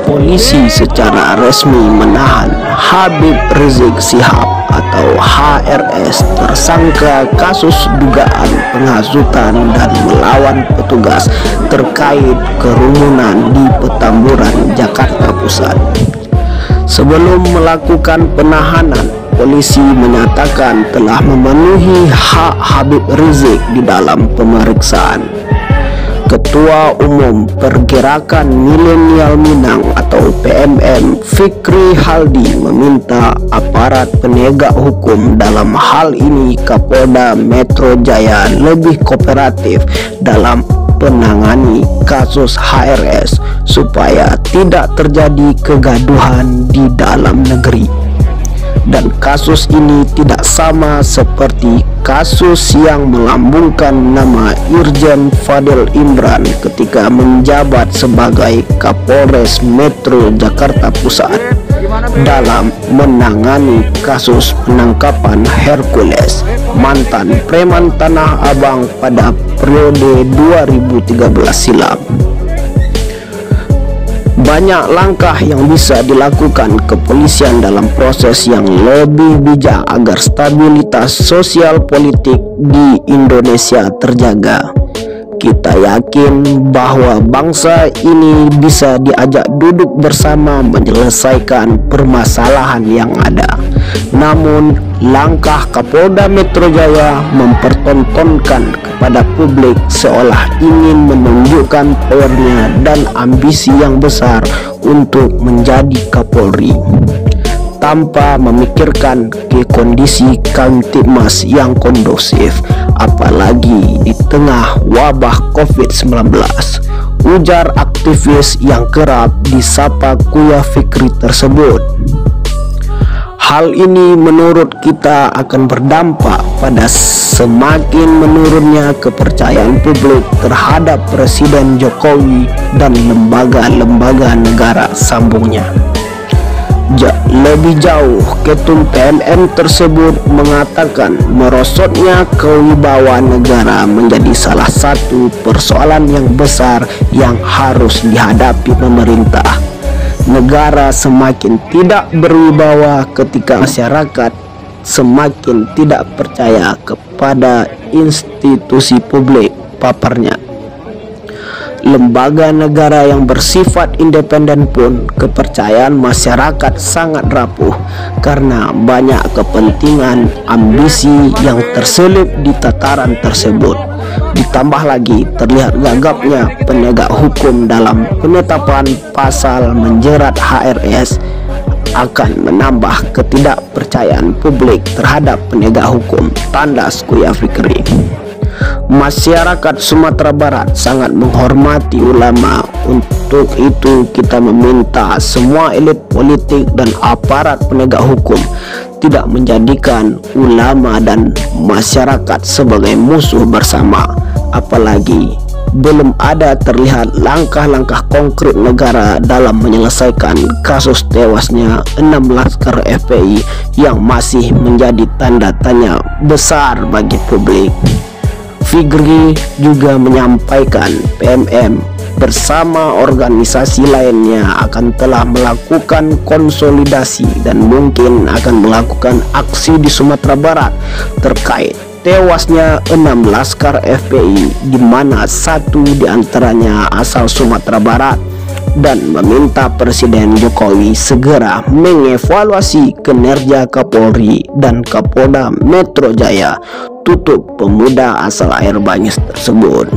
Polisi secara resmi menahan Habib Rizik Syihab atau HRS, tersangka kasus dugaan penghasutan dan melawan petugas terkait kerumunan di Petamburan, Jakarta Pusat. Sebelum melakukan penahanan, polisi menyatakan telah memenuhi hak Habib Rizik di dalam pemeriksaan. Ketua Umum Pergerakan Milenial Minang atau PMM Fikri Haldi meminta aparat penegak hukum, dalam hal ini Kapolda Metro Jaya, lebih kooperatif dalam penangani kasus HRS supaya tidak terjadi kegaduhan di dalam negeri. Dan kasus ini tidak sama seperti kasus yang melambungkan nama Irjen Fadil Imran ketika menjabat sebagai Kapolres Metro Jakarta Pusat dalam menangani kasus penangkapan Hercules, mantan preman Tanah Abang pada periode 2013 silam. Banyak langkah yang bisa dilakukan kepolisian dalam proses yang lebih bijak agar stabilitas sosial politik di Indonesia terjaga. Kita yakin bahwa bangsa ini bisa diajak duduk bersama menyelesaikan permasalahan yang ada. Namun, langkah Kapolda Metro Jaya mempertontonkan kepada publik seolah ingin menunjukkan powernya dan ambisi yang besar untuk menjadi Kapolri, tanpa memikirkan ke kondisi Kamtibmas yang kondusif, apalagi di tengah wabah COVID-19, ujar aktivis yang kerap disapa Kuya Fikri tersebut. Hal ini menurut kita akan berdampak pada semakin menurunnya kepercayaan publik terhadap Presiden Jokowi dan lembaga-lembaga negara, sambungnya. Lebih jauh, Ketum PMM tersebut mengatakan merosotnya kewibawaan negara menjadi salah satu persoalan yang besar yang harus dihadapi pemerintah. Negara semakin tidak berwibawa ketika masyarakat semakin tidak percaya kepada institusi publik, paparnya. Lembaga negara yang bersifat independen pun kepercayaan masyarakat sangat rapuh karena banyak kepentingan ambisi yang terselip di tataran tersebut. Ditambah lagi terlihat gagapnya penegak hukum dalam penetapan pasal menjerat HRS akan menambah ketidakpercayaan publik terhadap penegak hukum, tandas Kuya Fikri. Masyarakat Sumatera Barat sangat menghormati ulama. Untuk itu kita meminta semua elit politik dan aparat penegak hukum tidak menjadikan ulama dan masyarakat sebagai musuh bersama. Apalagi belum ada terlihat langkah-langkah konkret negara dalam menyelesaikan kasus tewasnya 6 laskar FPI yang masih menjadi tanda tanya besar bagi publik. Fikri juga menyampaikan PMM bersama organisasi lainnya akan telah melakukan konsolidasi dan mungkin akan melakukan aksi di Sumatera Barat terkait tewasnya 6 laskar FPI, di mana 1 diantaranya asal Sumatera Barat, dan meminta Presiden Jokowi segera mengevaluasi kinerja Kapolri dan Kapolda Metro Jaya tutup pemuda asal Air Banyus tersebut.